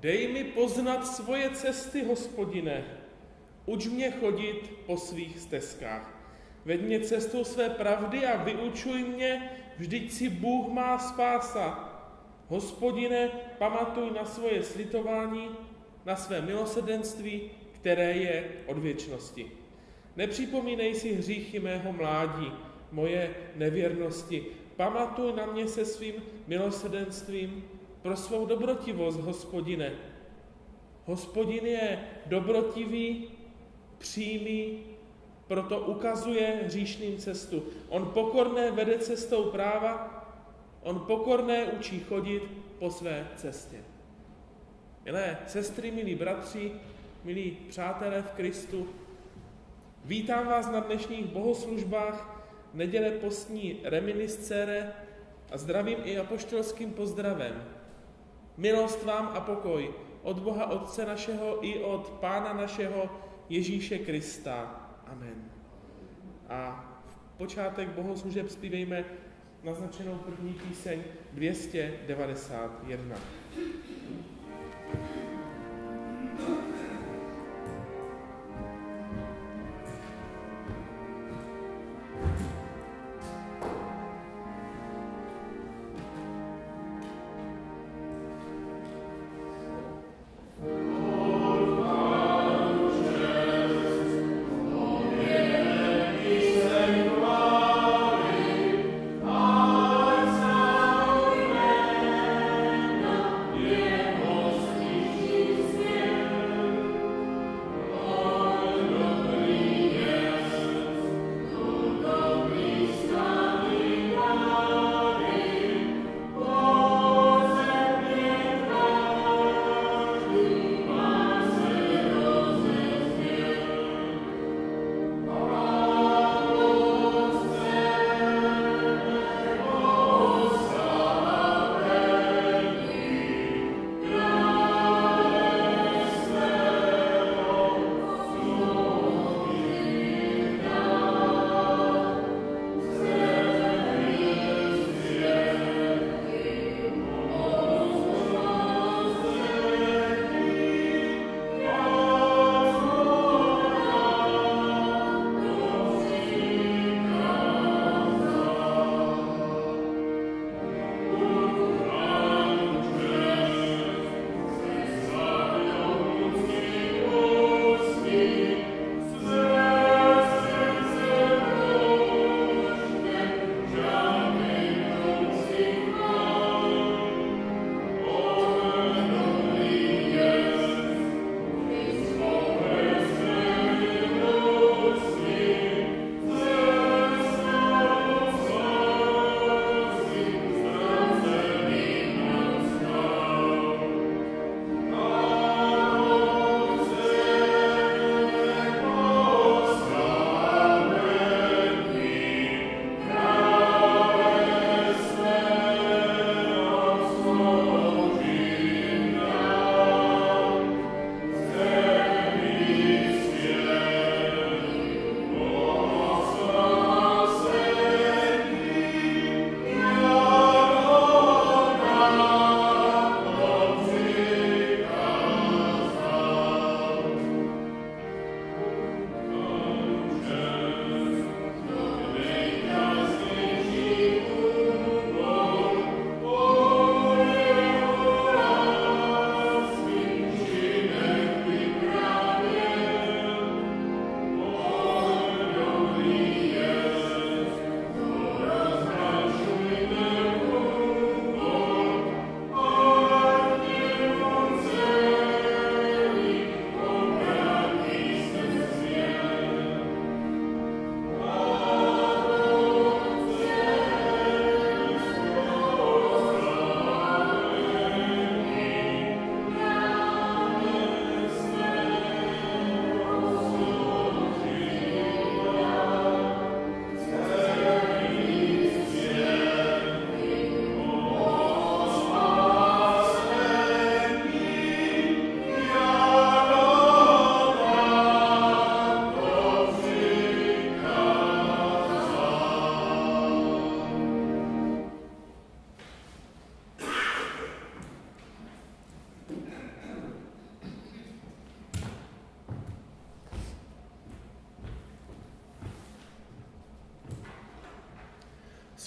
Dej mi poznat svoje cesty, Hospodine. Uč mě chodit po svých stezkách. Veď mě cestou své pravdy a vyučuj mě, vždyť si Bůh má spása. Hospodine, pamatuj na svoje slitování, na své milosrdenství, které je od věčnosti. Nepřipomínej si hříchy mého mládí, moje nevěrnosti. Pamatuj na mě se svým milosrdenstvím pro svou dobrotivost, Hospodine. Hospodin je dobrotivý, přímý, proto ukazuje hříšným cestu. On pokorné vede cestou práva, on pokorné učí chodit po své cestě. Milé sestry, milí bratři, milí přátelé v Kristu, vítám vás na dnešních bohoslužbách neděle postní reminiscere a zdravím i apoštolským pozdravem. Milost vám a pokoj od Boha Otce našeho i od Pána našeho Ježíše Krista. Amen. A v počátek bohoslužeb zpívejme naznačenou první píseň 291. Yeah.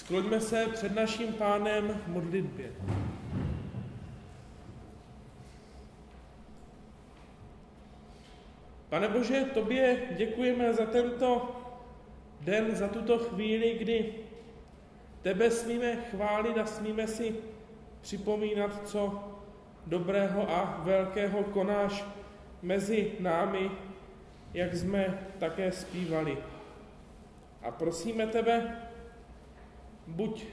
Skloňme se před naším Pánem v modlitbě. Pane Bože, tobě děkujeme za tento den, za tuto chvíli, kdy tebe smíme chválit a smíme si připomínat, co dobrého a velkého konáš mezi námi, jak jsme také zpívali. A prosíme tebe, buď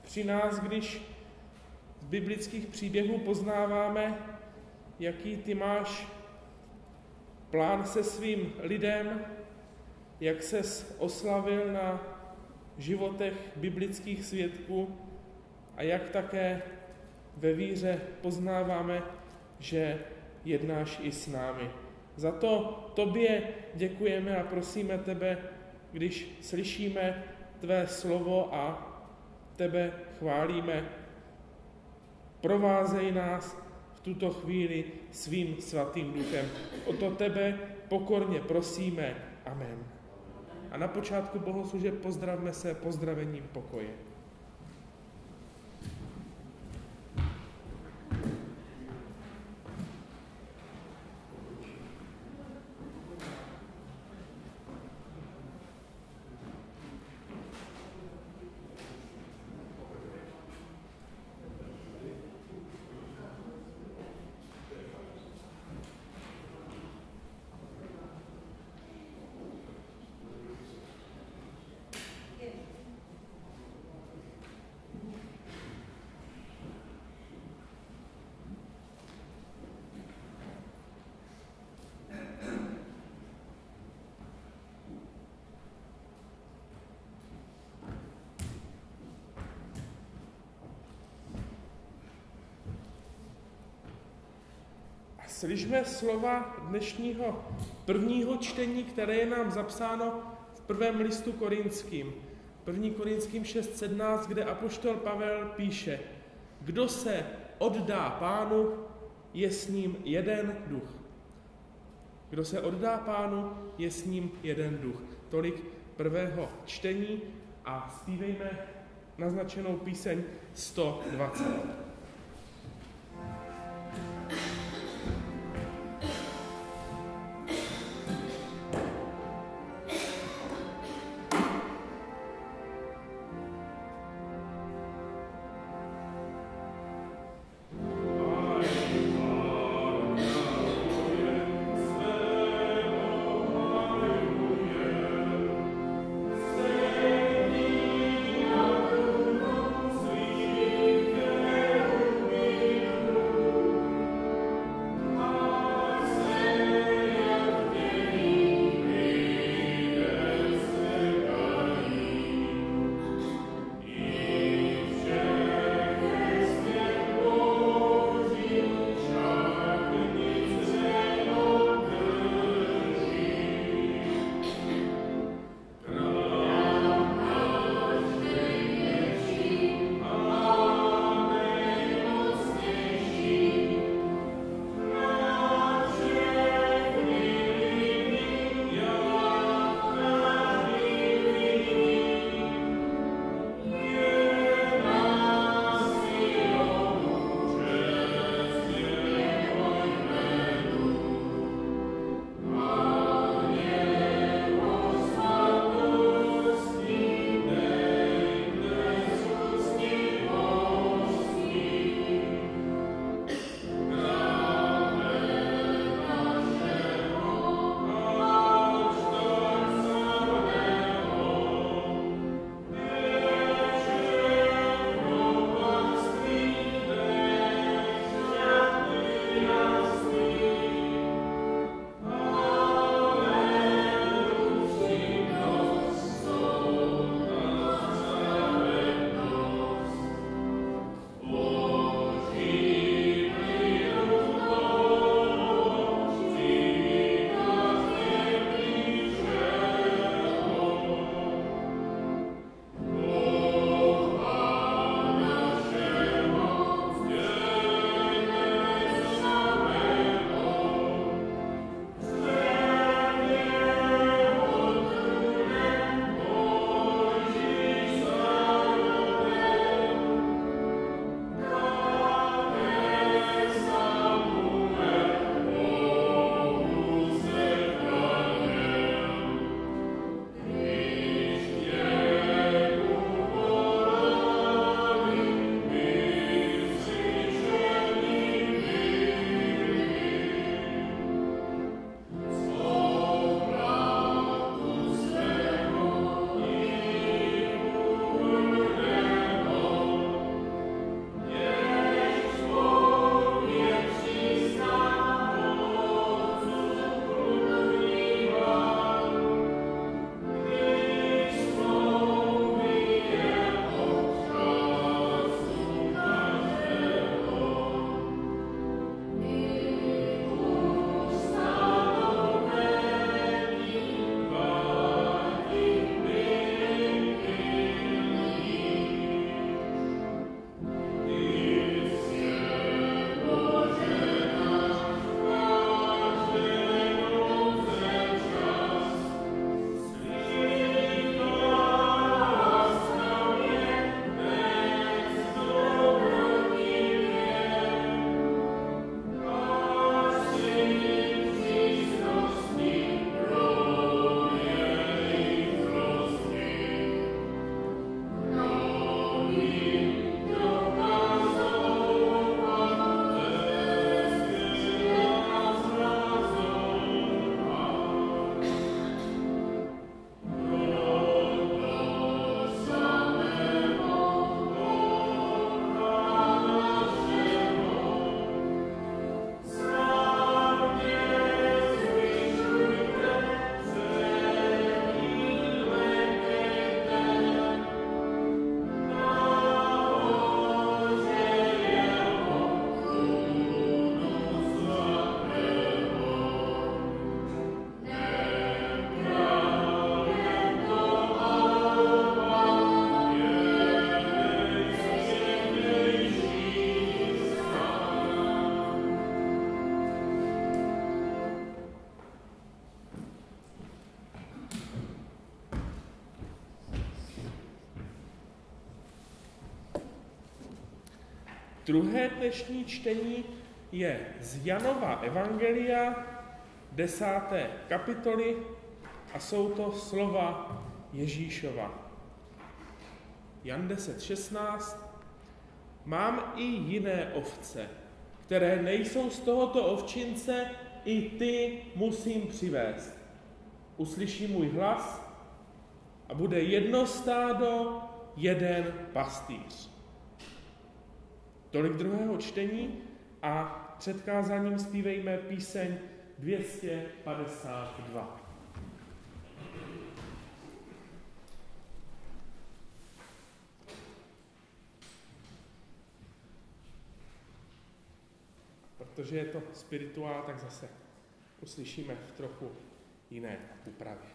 při nás, když z biblických příběhů poznáváme, jaký ty máš plán se svým lidem, jak ses oslavil na životech biblických svědků a jak také ve víře poznáváme, že jednáš i s námi. Za to tobě děkujeme a prosíme tebe, když slyšíme tvé slovo a tebe chválíme, provázej nás v tuto chvíli svým svatým duchem. O to tebe pokorně prosíme. Amen. A na počátku bohoslužeb pozdravme se pozdravením pokoje. Slyšme slova dnešního prvního čtení, které je nám zapsáno v prvém listu Korinským. 1. Korinským 6.17, kde apoštol Pavel píše: Kdo se oddá Pánu, je s ním jeden duch. Kdo se oddá Pánu, je s ním jeden duch. Tolik prvého čtení a zpívejme naznačenou píseň 120. Yeah. Druhé dnešní čtení je z Janova evangelia, 10. kapitoly a jsou to slova Ježíšova. Jan 10:16. Mám i jiné ovce, které nejsou z tohoto ovčince, i ty musím přivést. Uslyší můj hlas a bude jedno stádo, jeden pastýř. Tolik druhého čtení a před kázáním zpívejme píseň 252. Protože je to spirituál, tak zase uslyšíme v trochu jiné úpravě.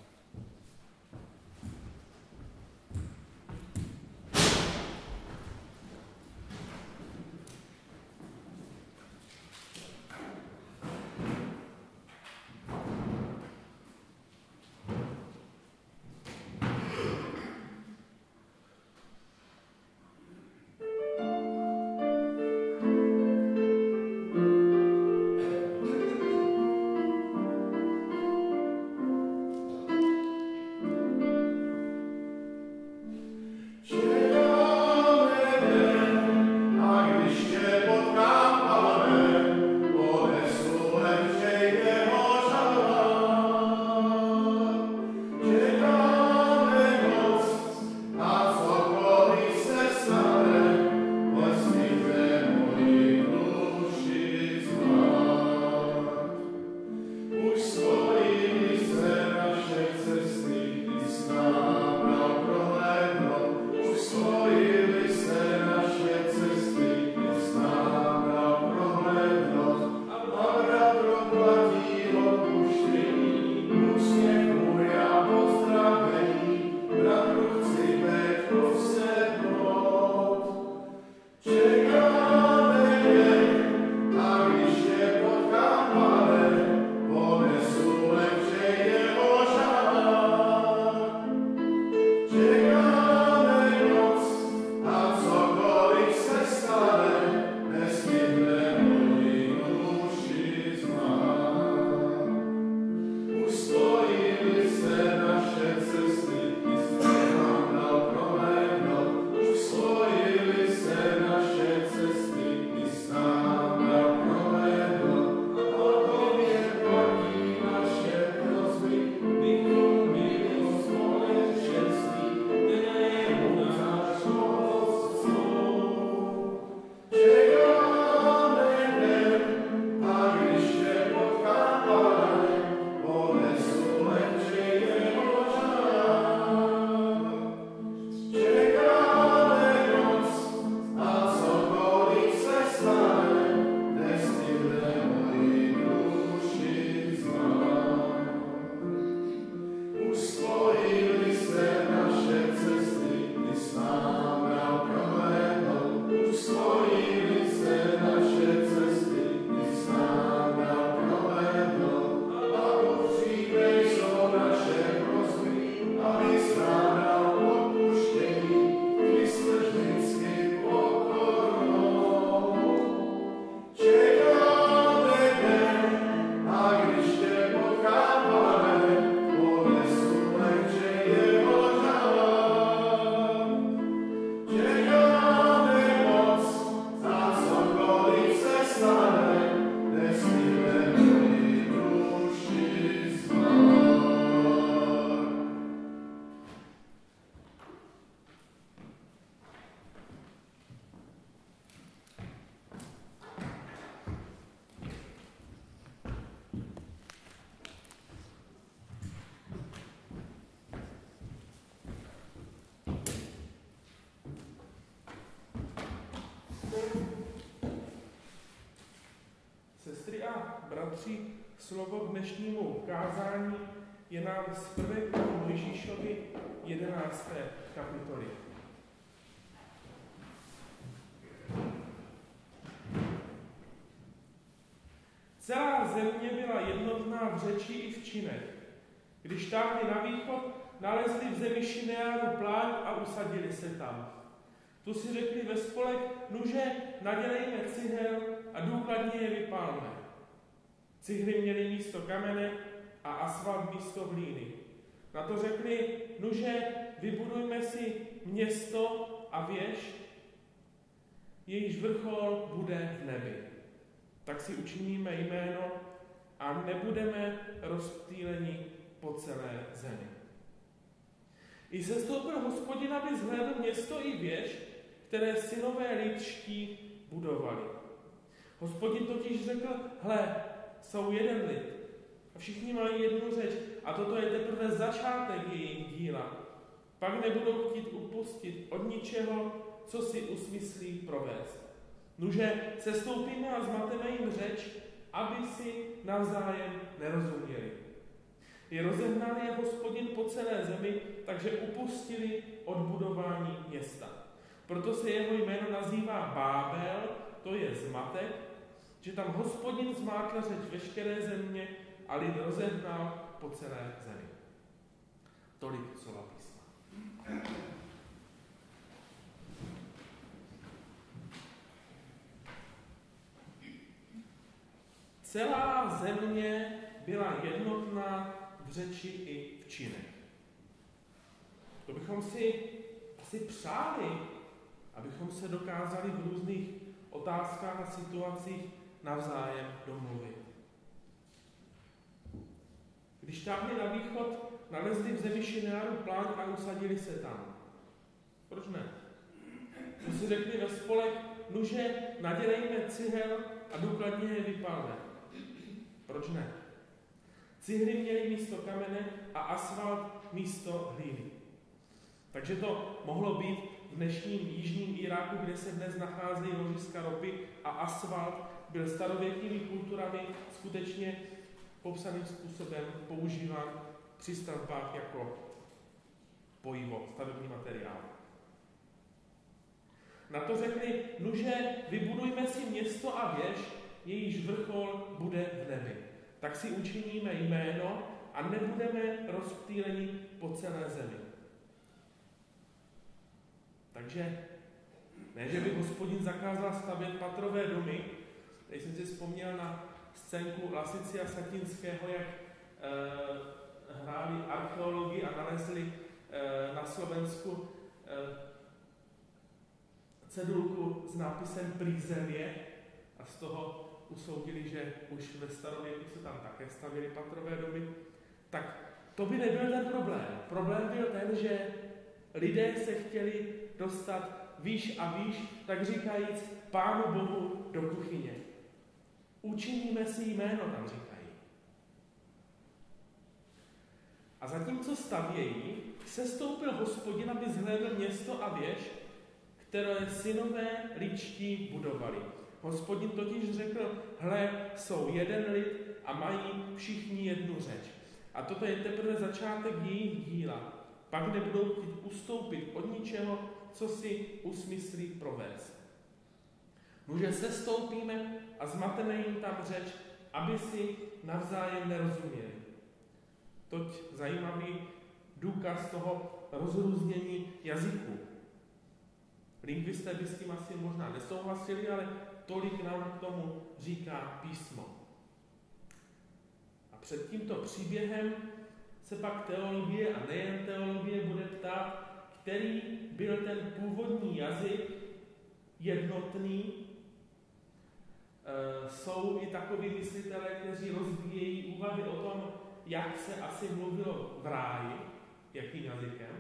Bratři, slovo k dnešnímu kázání je nám z 1. Mojžíšovy 11. kapitoly. Celá země byla jednotná v řeči i v činech. Když táhli na východ, nalezli v zemi Šineáru pláň a usadili se tam. Tu si řekli ve spolek, nuže nadělejme cihel a důkladně je vypálme. Cihly měly místo kamene a asfalt místo hlíny. Na to řekli, nuže vybudujme si město a věž, jejíž vrchol bude v nebi. Tak si učiníme jméno a nebudeme rozptýleni po celé zemi. I sestoupil Hospodin, aby zhlédl město i věž, které synové lidští budovali. Hospodin totiž řekl, hle, jsou jeden lid a všichni mají jednu řeč a toto je teprve začátek jejich díla. Pak nebudou chtít upustit od ničeho, co si usmyslí provést. Nuže sestoupíme a zmateme jim řeč, aby si navzájem nerozuměli. Je rozehnal je Hospodin po celé zemi, takže upustili od budování města. Proto se jeho jméno nazývá Bábel, to je zmatek, že tam Hospodin zmátl řeč veškeré země a lid rozehnal po celé zemi. Tolik slova písma. Celá země byla jednotná v řeči i v činech. To bychom si asi přáli, abychom se dokázali v různých otázkách a situacích navzájem domluvit. Když táhli na východ, nalezli v zemi Šinearu pláň a usadili se tam. Proč ne? To si řekli ve spolek, nuže nadělejme cihel a důkladně je vypálme. Proč ne? Cihly měly místo kamene a asfalt místo hlíny. Takže to mohlo být v dnešním jižním Iráku, kde se dnes nacházejí ložiska ropy a asfalt byl starověkými kulturami skutečně popsaným způsobem používán při stavbách jako pojivo, stavební materiál. Na to řekli, nuže vybudujme si město a věž, jejíž vrchol bude v nebi. Tak si učiníme jméno a nebudeme rozptýleni po celé zemi. Takže ne, že by Hospodin zakázal stavět patrové domy. Teď jsem si vzpomněl na scénku Lasici a Satinského, jak hráli archeologii a nalezli na Slovensku cedulku s nápisem Prízemie a z toho usoudili, že už ve starověku se tam také stavěly patrové domy. Tak to by nebyl ten problém. Problém byl ten, že lidé se chtěli dostat výš a výš, tak říkajíc Pánu Bohu do kuchyně. Učiníme si jméno, tam říkají. A zatímco stavějí, sestoupil Hospodin, aby zhlédl město a věž, které synové lidští budovali. Hospodin totiž řekl, hle, jsou jeden lid a mají všichni jednu řeč. A toto je teprve začátek jejich díla. Pak nebudou chtít ustoupit od ničeho, co si usmyslí provést. Nuže sestoupíme a zmateme jim tam řeč, aby si navzájem nerozuměli. Toť zajímavý důkaz toho rozrůznění jazyků. Lingvisté by s tím asi možná nesouhlasili, ale tolik nám k tomu říká písmo. A před tímto příběhem se pak teologie a nejen teologie bude ptát, který byl ten původní jazyk jednotný. Jsou i takoví myslitelé, kteří rozvíjejí úvahy o tom, jak se asi mluvilo v ráji, jakým jazykem.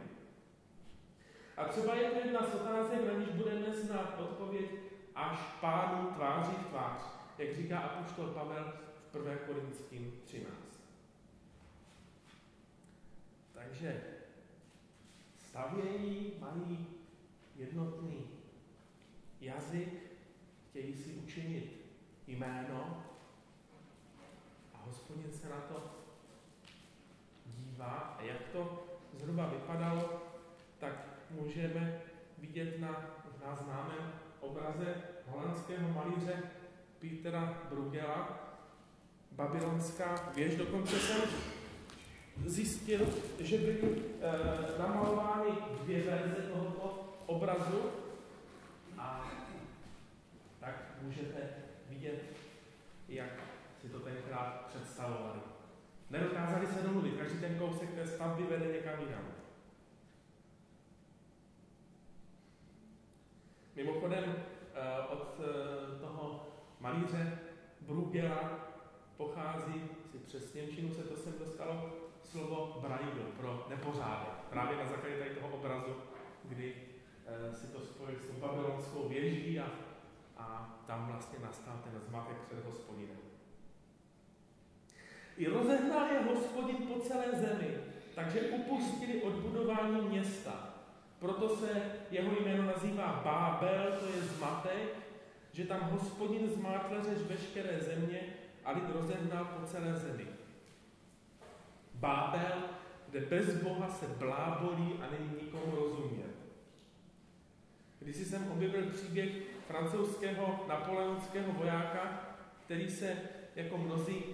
A třeba je to jedna z otázek, na níž budeme znát odpověď až Pánu tváří v tvář, jak říká apoštol Pavel v 1. Korinským 13. Takže stavějí, mají jednotný jazyk, chtějí si učinit jméno a Hospodin se na to dívá. A jak to zhruba vypadalo, tak můžeme vidět na známém obraze holandského malíře Petera Bruegela, Babylonská věž. Dokonce jsem zjistil, že byly namalovány dvě verze tohoto obrazu. můžete vidět, jak si to tenkrát představovali. Nedokázali se domluvit, každý ten kousek té stavby vede někam jinam. Mimochodem od toho malíře Bruegela pochází, si přes němčinu se to sem dostalo, slovo Braille pro nepořádek. Právě na základě tady toho obrazu, kdy si to spojili s babylonskou věží a tam vlastně nastal ten zmatek před Hospodinem. I rozehnal je Hospodin po celé zemi, takže upustili od budování města. Proto se jeho jméno nazývá Bábel, to je zmatek, že tam Hospodin zmátl řeč veškeré země a lid rozehnal po celé zemi. Bábel, kde bez Boha se blábolí a není nikomu rozumět. Když jsem objevil příběh francouzského napoleonského vojáka, který se jako mnozí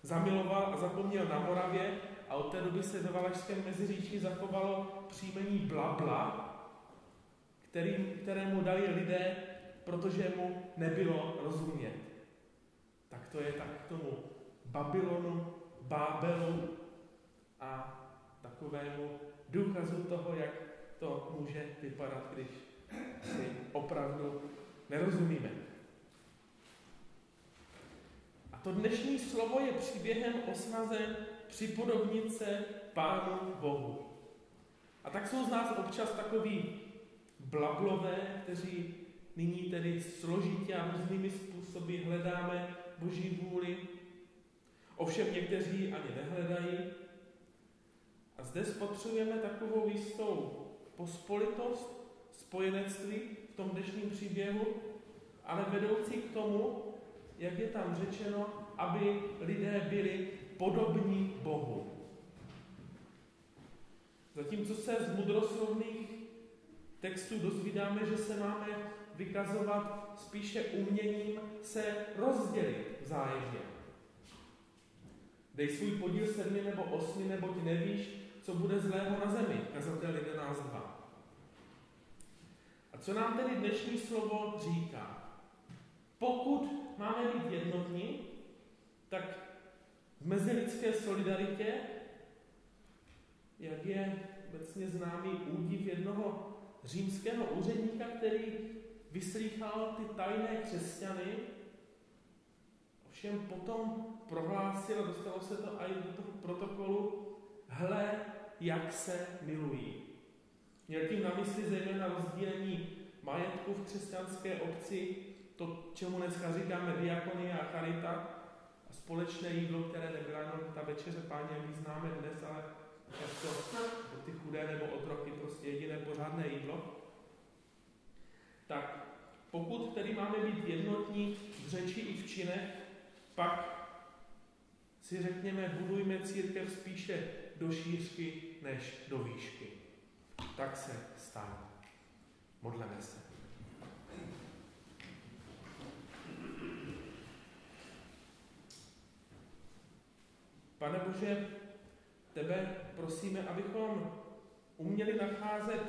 zamiloval a zapomněl na Moravě a od té doby se ve Valašském Meziříčí zachovalo příjmení Blabla, kterému dali lidé, protože mu nebylo rozumět. Tak to je tak k tomu Babylonu, Bábelu a takovému důkazu toho, jak to může vypadat, když si opravdu nerozumíme. A to dnešní slovo je příběhem o snaze připodobnit se Pánu Bohu. A tak jsou z nás občas takoví blablové, kteří nyní tedy složitě a různými způsoby hledáme Boží vůli. Ovšem někteří ani nehledají. A zde spatřujeme takovou jistou pospolitost, spojenectví v tom dnešním příběhu, ale vedoucí k tomu, jak je tam řečeno, aby lidé byli podobní Bohu. Zatímco se z mudroslovných textů dozvídáme, že se máme vykazovat spíše uměním se rozdělit vzájemně. Dej svůj podíl 7 nebo 8, neboť nevíš, co bude zlého na zemi, kazatel 11:2. A co nám tedy dnešní slovo říká? Pokud máme být jednotní, tak v mezilidské solidaritě, jak je obecně známý údiv jednoho římského úředníka, který vyslýchal ty tajné křesťany, ovšem potom prohlásil, a dostalo se to i do toho protokolu, hle, jak se milují. Měl tím na mysli zejména rozdílení majetku v křesťanské obci, to, čemu dneska říkáme diakonie a charita, a společné jídlo, které nebyla jenom ta večeře Páně, jak ji známe dnes, ale často pro ty chudé nebo otroky prostě jediné pořádné jídlo. Tak pokud tedy máme být jednotní v řeči i v činech, pak si řekněme, budujme církev spíše do šířky než do výšky. Tak se stane. Modleme se. Pane Bože, tebe prosíme, abychom uměli nacházet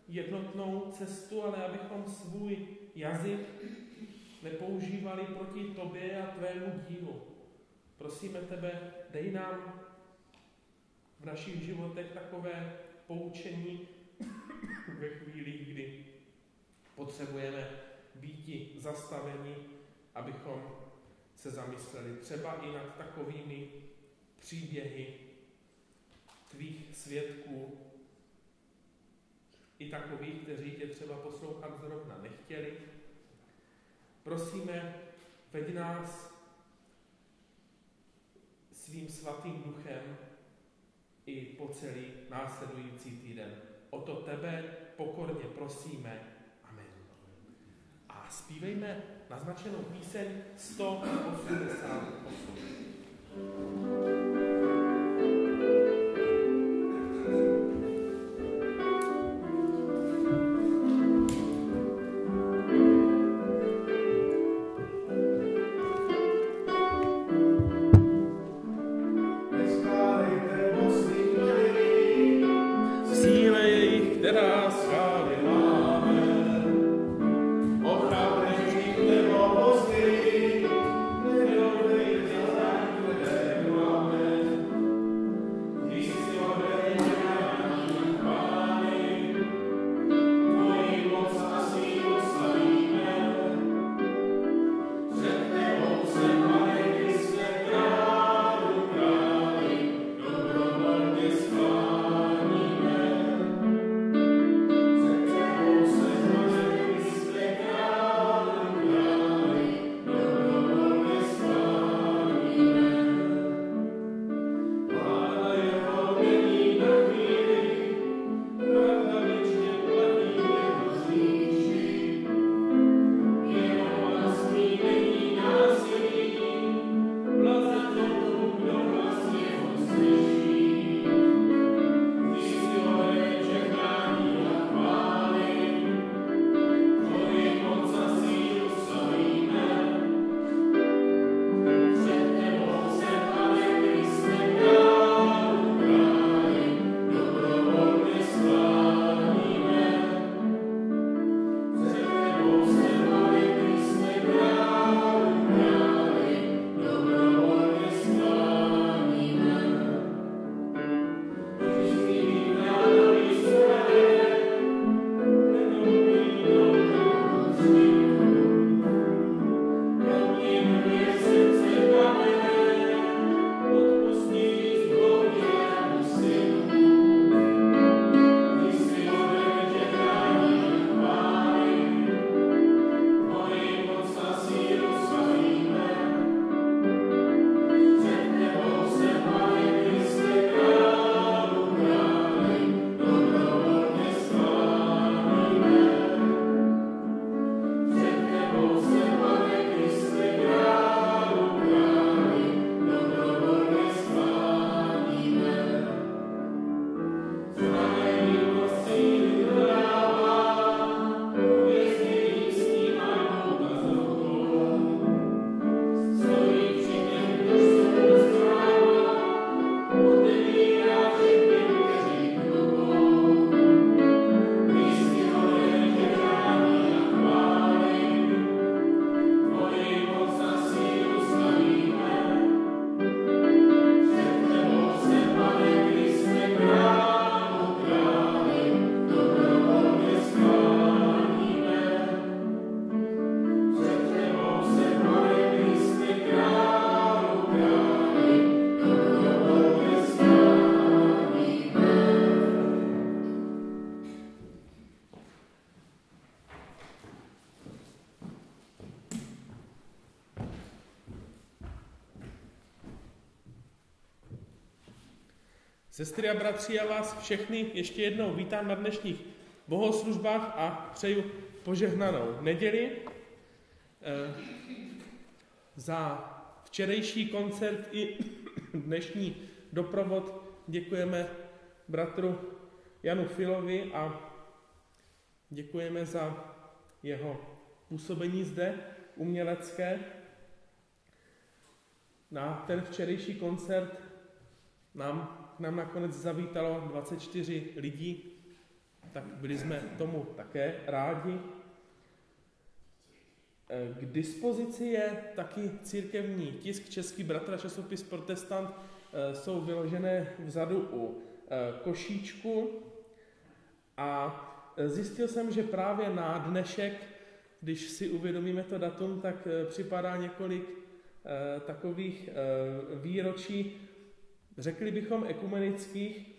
jednotnou cestu, ale abychom svůj jazyk nepoužívali proti tobě a tvému dílu. Prosíme tebe, dej nám v našich životech takové poučení ve chvíli, kdy potřebujeme býti zastaveni, abychom se zamysleli třeba i nad takovými příběhy tvých svědků, i takových, kteří tě třeba poslouchat zrovna nechtěli. Prosíme, veď nás svým svatým duchem i po celý následující týden. O to tebe pokorně prosíme. Amen. A zpívejme naznačenou píseň 188. Která schválí máme, o chápneš nebo Sestry a bratři, já vás všechny ještě jednou vítám na dnešních bohoslužbách a přeju požehnanou neděli. Za včerejší koncert i dnešní doprovod děkujeme bratru Janu Filovi a děkujeme za jeho působení zde umělecké. Na ten včerejší koncert nám nakonec zavítalo 24 lidí, tak byli jsme tomu také rádi. K dispozici je taky církevní tisk Český bratr a časopis Protestant, jsou vyložené vzadu u košíčku a zjistil jsem, že právě na dnešek, když si uvědomíme to datum, tak připadá několik takových výročí, řekli bychom ekumenických.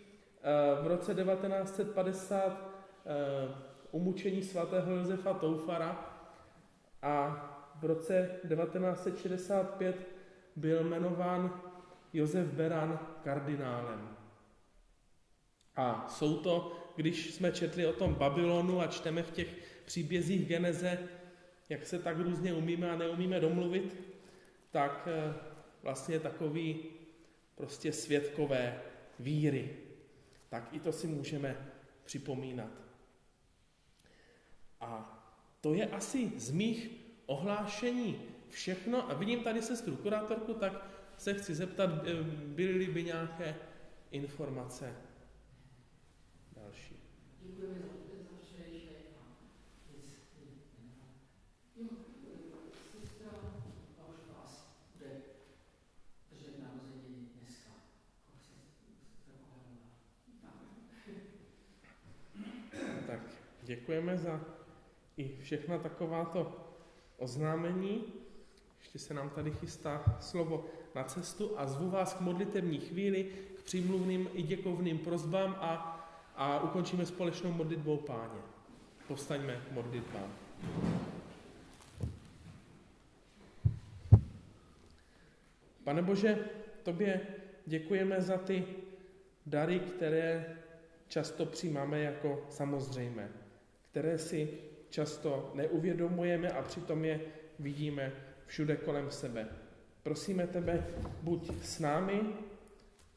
V roce 1950 umučení svatého Josefa Toufara a v roce 1965 byl jmenován Josef Beran kardinálem. A jsou to, když jsme četli o tom Babylonu a čteme v těch příbězích Geneze, jak se tak různě umíme a neumíme domluvit, tak vlastně takový prostě svědkové víry. Tak i to si můžeme připomínat. A to je asi z mých ohlášení všechno. A vidím tady sestru kurátorku, tak se chci zeptat, byly-li nějaké informace další. Děkujeme za včerejšek sestra a už vás bude držet narozeniny dneska. Tak děkujeme za i všechna takováto oznámení. Ještě se nám tady chystá slovo na cestu a zvu vás k modlitevní chvíli, k přímluvným i děkovným prosbám a ukončíme společnou modlitbou Páně. Povstaňme k modlitbám. Pane Bože, tobě děkujeme za ty dary, které často přijímáme jako samozřejmé, které si často neuvědomujeme a přitom je vidíme všude kolem sebe. Prosíme tebe, buď s námi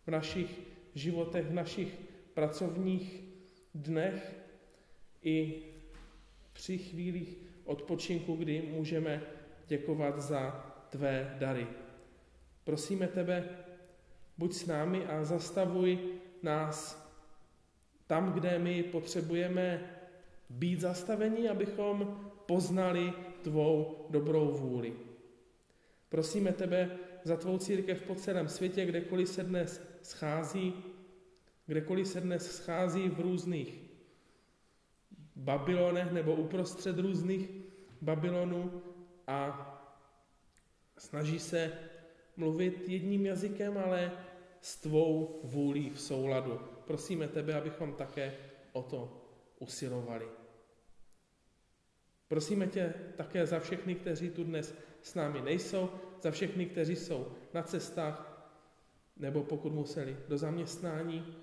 v našich životech, v našich pracovních dnech i při chvílích odpočinku, kdy můžeme děkovat za tvé dary. Prosíme tebe, buď s námi a zastavuj nás tam, kde my potřebujeme být zastaveni, abychom poznali tvou dobrou vůli. Prosíme tebe za tvou církev po celém světě, kdekoliv se dnes schází v různých Babylonech nebo uprostřed různých Babylonů a snaží se mluvit jedním jazykem, ale s tvou vůlí v souladu. Prosíme tebe, abychom také o to usilovali. Prosíme tě také za všechny, kteří tu dnes s námi nejsou, za všechny, kteří jsou na cestách nebo pokud museli do zaměstnání.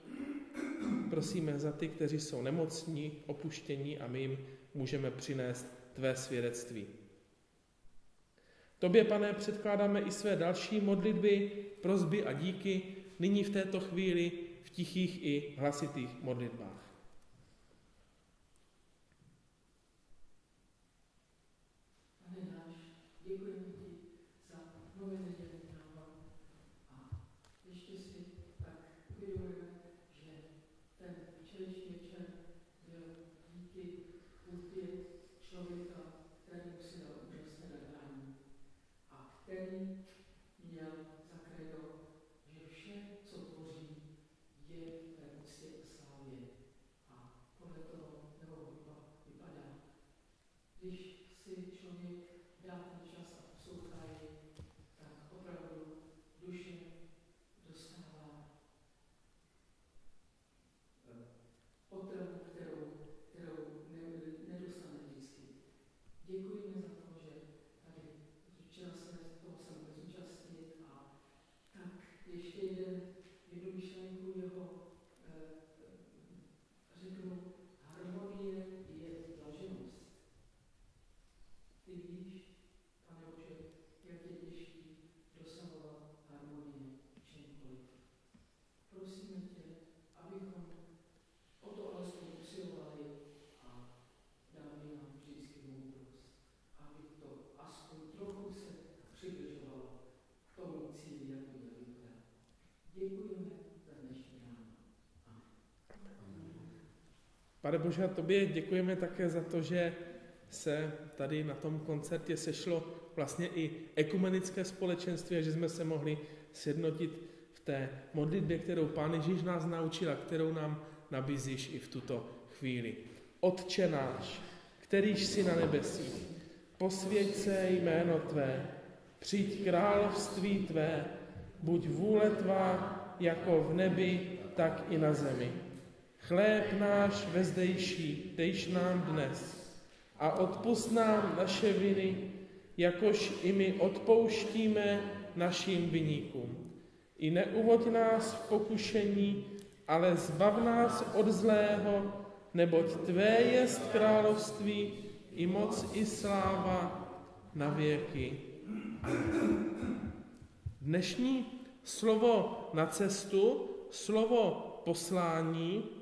Prosíme za ty, kteří jsou nemocní, opuštění a my jim můžeme přinést tvé svědectví. Tobě, Pane, předkládáme i své další modlitby, prosby a díky nyní v této chvíli v tichých i hlasitých modlitbách. Pane náš, děkujeme ti za nové nedělní návod a ještě si tak uvědomujeme, že ten včerejší večer byl díky úctě člověka, kterému si dal úžasné nadání a který měl za kredo, že vše, co tvoří, je ve úctě a slávě. A podle toho jeho hudba vypadá. Když si člověk dá ten čas a poslouchá jej, tak opravdu duše dostává potravu, kterou nedostane vždycky. Děkujeme za to, že tady včera se toho se mohli zúčastnit a tak ještě jednu myšlenku jeho Pane Bože, a tobě děkujeme také za to, že se tady na tom koncertě sešlo vlastně i ekumenické společenství a že jsme se mohli sjednotit v té modlitbě, kterou Pán Ježíš nás naučil a kterou nám nabízíš i v tuto chvíli. Otče náš, kterýž jsi na nebesích, posvěť se jméno tvé, přijď království tvé, buď vůle tvá jako v nebi, tak i na zemi. Chléb náš vezdejší dejš nám dnes a odpusť nám naše viny, jakož i my odpouštíme našim viníkům. I neuvoď nás v pokušení, ale zbav nás od zlého, neboť tvé jest království, i moc, i sláva na věky. Dnešní slovo na cestu, slovo poslání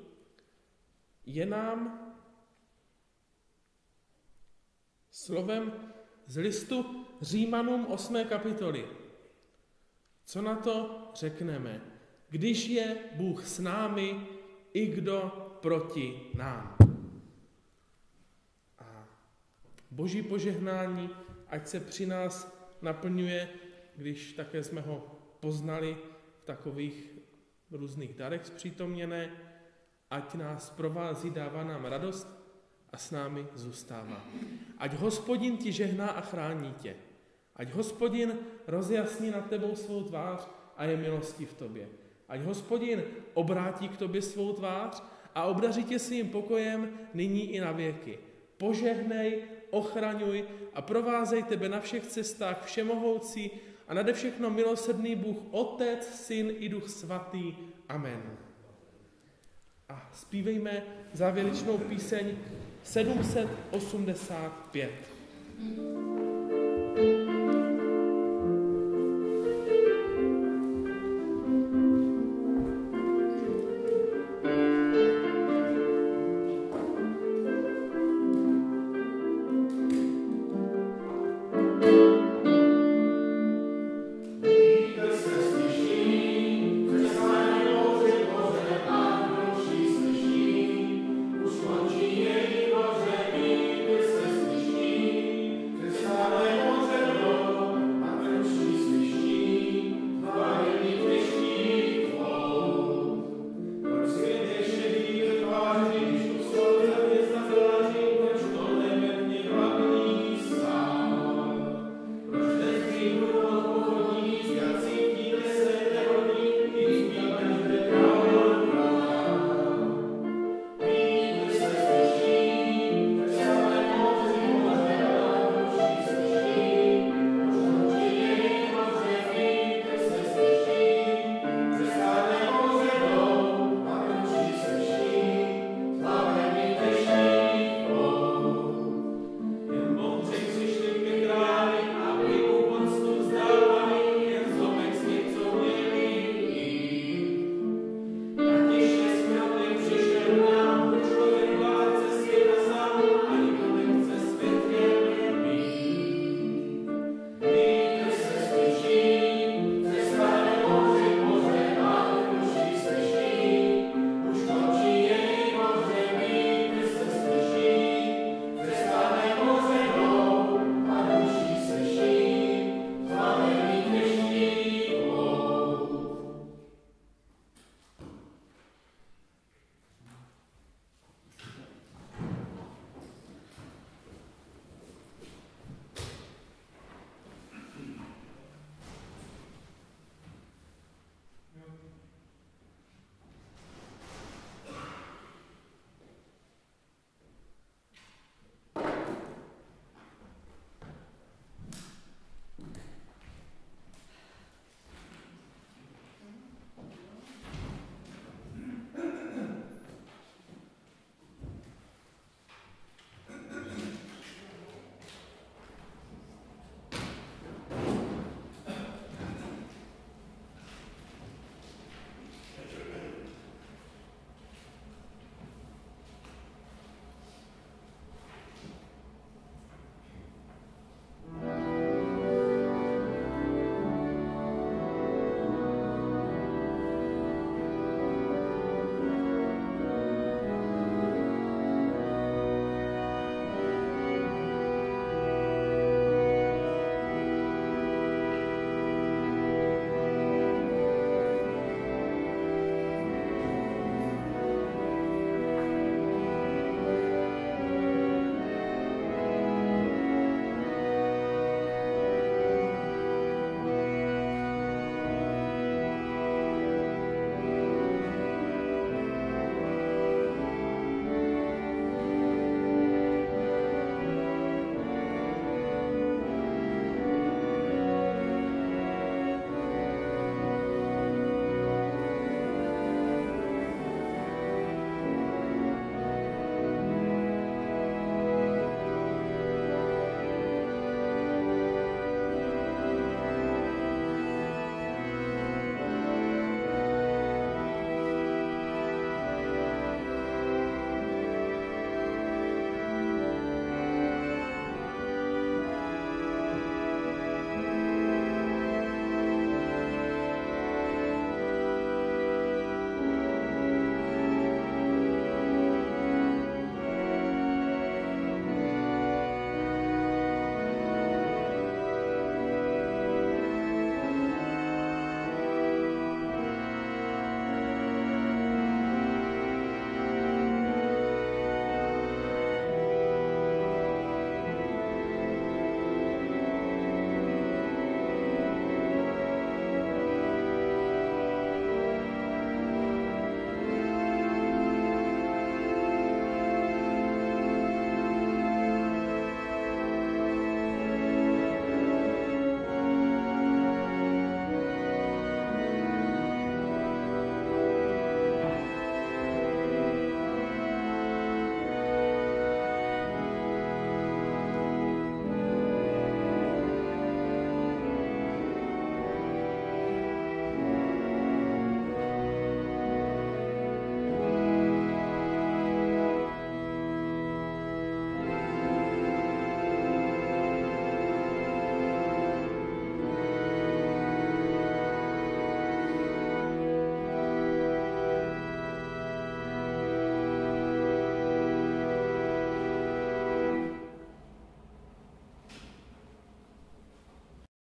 je nám slovem z listu Římanům 8. kapitoly. Co na to řekneme? Když je Bůh s námi, i kdo proti nám. A Boží požehnání, ať se při nás naplňuje, když také jsme ho poznali v takových různých darech zpřítomněné, ať nás provází, dává nám radost a s námi zůstává. Ať Hospodin ti žehná a chrání tě. Ať Hospodin rozjasní nad tebou svou tvář a je milostí v tobě. Ať Hospodin obrátí k tobě svou tvář a obdaří tě svým pokojem nyní i na věky. Požehnej, ochraňuj a provázej tebe na všech cestách všemohoucí a nade všechno milosrdný Bůh, Otec, Syn i Duch Svatý. Amen. A zpívejme závěrečnou píseň 785.